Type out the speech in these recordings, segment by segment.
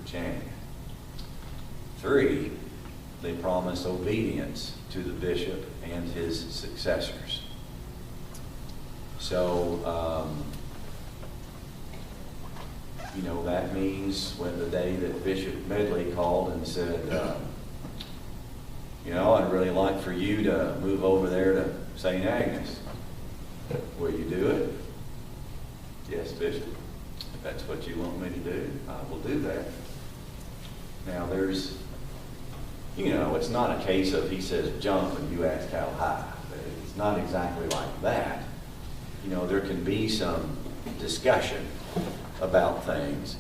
Virginia. 3, they promise obedience to the bishop and his successors. So, that means when the day that Bishop Medley called and said, I'd really like for you to move over there to St. Agnes. Will you do it? Yes, Bishop. If that's what you want me to do, I will do that. Now there's, it's not a case of he says jump and you ask how high. It's not exactly like that. There can be some discussion about things.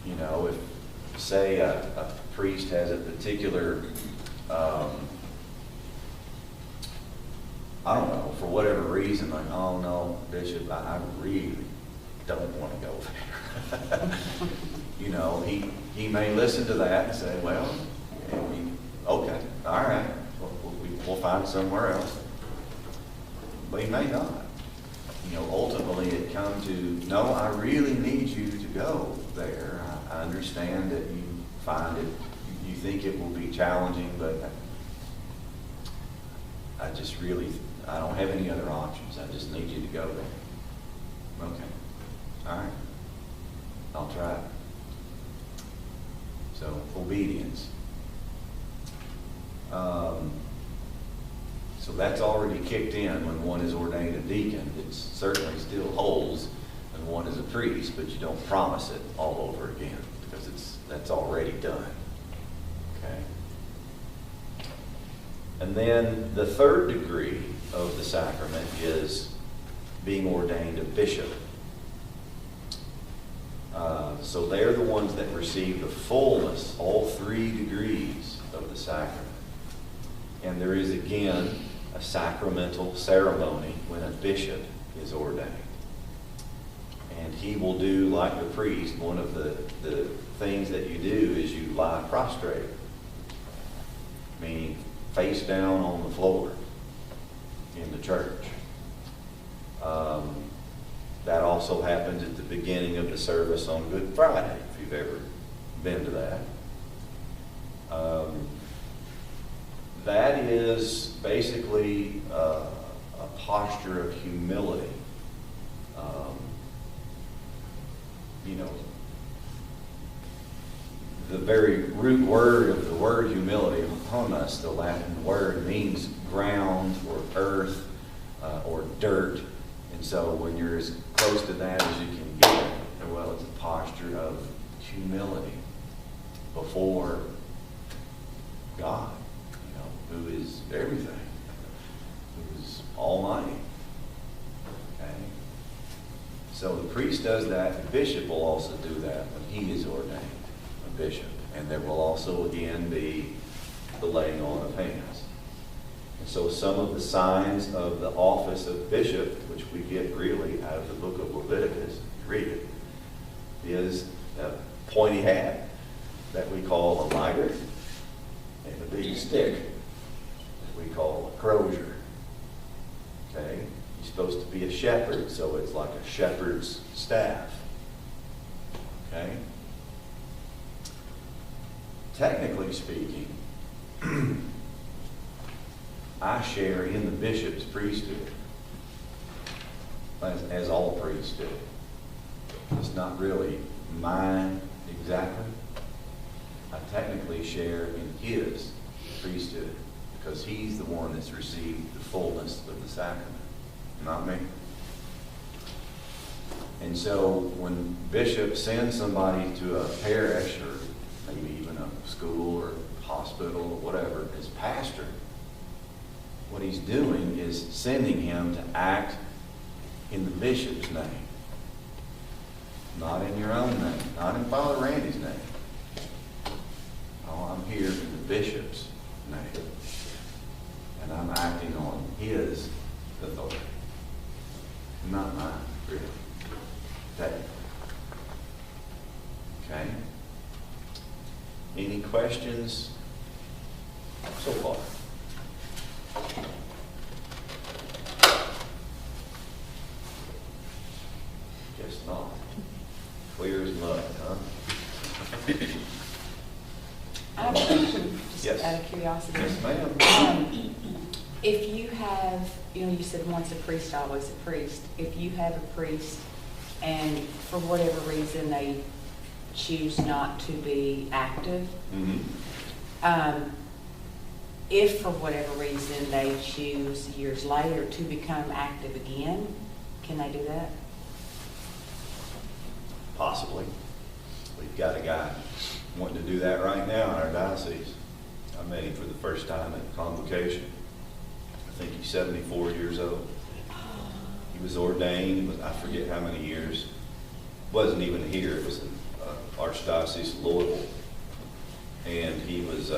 If, say, a priest has a particular, I don't know, for whatever reason, like, oh no, Bishop, I really don't want to go there. He may listen to that and say, well, okay, all right, we'll find somewhere else. But he may not. Ultimately it comes to, no, I really need you to go there. I understand that you find it, you think it will be challenging, but I don't have any other options. I just need you to go there. Okay. All right. I'll try. So, obedience. So that's already kicked in when one is ordained a deacon. It certainly still holds when one is a priest, but you don't promise it all over again because that's already done. Okay. And then the third degree of the sacrament is being ordained a bishop. So they're the ones that receive the fullness, all 3 degrees of the sacrament. And there is again a sacramental ceremony when a bishop is ordained. And he will do like the priest. One of the things that you do is you lie prostrate, meaning face down on the floor in the church. That also happens at the beginning of the service on Good Friday, if you've ever been to that. That is basically a posture of humility. The very root word of the word humility, honus, the Latin word, means ground or earth or dirt. And so when you're as close to that as you can get, well, it's a posture of humility before God, who is everything, who is almighty. Okay? So the priest does that. The bishop will also do that when he is ordained a bishop. And there will also again be the laying on of hands. And so some of the signs of the office of bishop, which we get really out of the book of Leviticus, if you read it, is a pointy hat that we call a mitre and a big stick that we call a crozier. Okay? He's supposed to be a shepherd, so it's like a shepherd's staff. Okay? Technically speaking, I share in the bishop's priesthood, as all priests do. It's not really mine exactly. I technically share in his priesthood because he's the one that's received the fullness of the sacrament, not me. And so when bishop sends somebody to a parish or maybe even a school or hospital or whatever as pastor, what he's doing is sending him to act in the bishop's name. Not in your own name, not in Father Randy's name. Oh, I'm here in the bishop's name. And I'm acting on his authority. Not mine, really. Okay? Any questions so far? Guess not. Clear as mud, huh? out of curiosity. Yes, ma'am. If you have, you said once a priest, always a priest. If you have a priest and for whatever reason they choose not to be active, if for whatever reason they choose years later to become active again, can they do that? Possibly. We've got a guy wanting to do that right now in our diocese. I met him for the first time at convocation. I think he's 74 years old. He was ordained, I forget how many years. Wasn't even here, it was in Archdiocese of Louisville. And he was,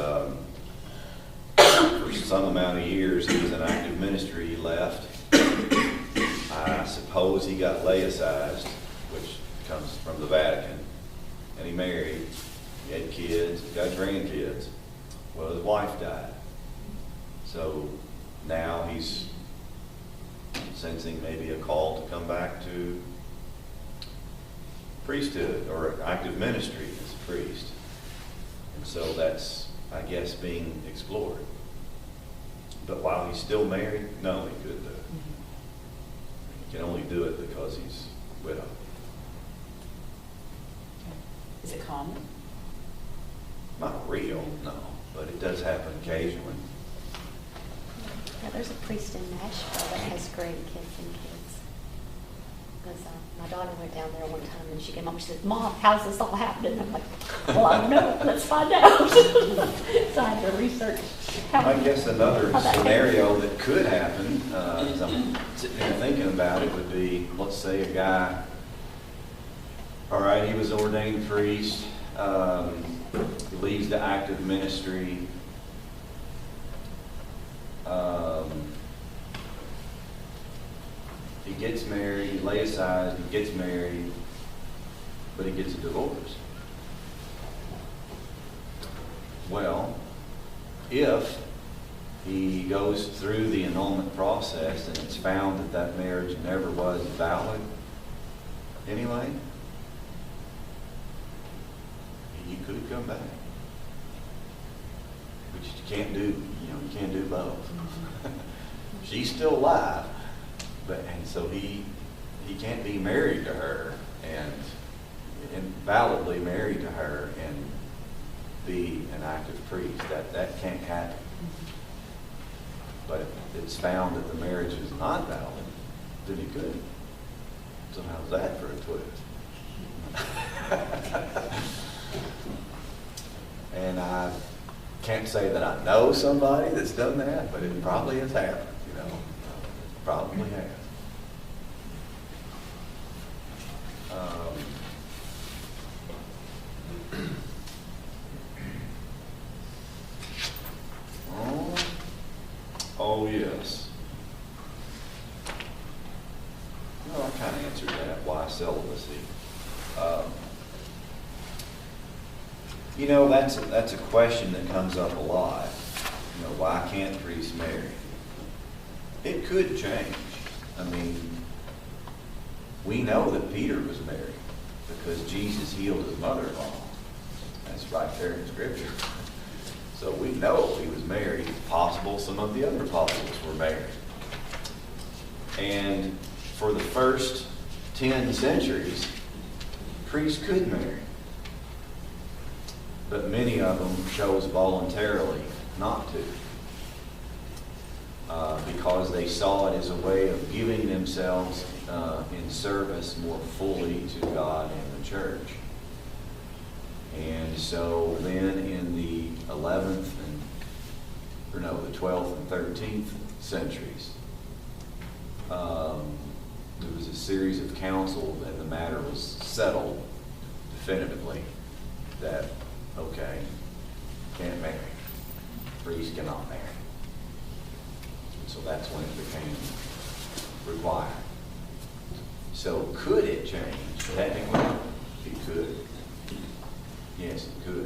for some amount of years, he was in active ministry. He left. I suppose he got laicized, which comes from the Vatican. And he married, he had kids, he got grandkids. Well, his wife died. So now he's sensing maybe a call to come back to priesthood or active ministry as a priest. And so that's, I guess, being explored. But while he's still married, no, he couldn't do it. He can only do it because he's widowed. Is it common? Not real, no, but it does happen occasionally. Yeah, there's a priest in Nashville that has grandkids and kids. Because my daughter went down there one time and she came up and she said, "Mom, how's this all happening?" I'm like, "Well, I don't know. Let's find out." So I had to research. I guess another scenario that could happen, as I'm sitting here thinking about it, would be, let's say a guy, all right, he was ordained priest, he leaves the active ministry, he gets married, he laicized, he gets married, but he gets a divorce. Well, if he goes through the annulment process and it's found that that marriage never was valid anyway, he could come back. But you can't do, you can't do both. She's still alive, and so he can't be married to her and validly married to her and be an active priest. That can't happen. But if it's found that the marriage is not valid, then he could. So how's that for a twist? And I can't say that I know somebody that's done that, but it probably has happened, probably has. Oh, yes. Well, I kind of answered that. Why celibacy? That's a question that comes up a lot. Why can't priests marry? It could change. I mean, we know that Peter was married because Jesus healed his mother-in-law. That's right there in Scripture. So we know he was married. It's possible some of the other apostles were married. And for the first 10 centuries, priests could marry. But many of them chose voluntarily not to. Because they saw it as a way of giving themselves in service more fully to God and the church. And so then in the 12th and 13th centuries, there was a series of councils and the matter was settled definitively that, okay, can't marry. Priests cannot marry. So that's when it became required. So could it change? Technically, it could. Yes, it could.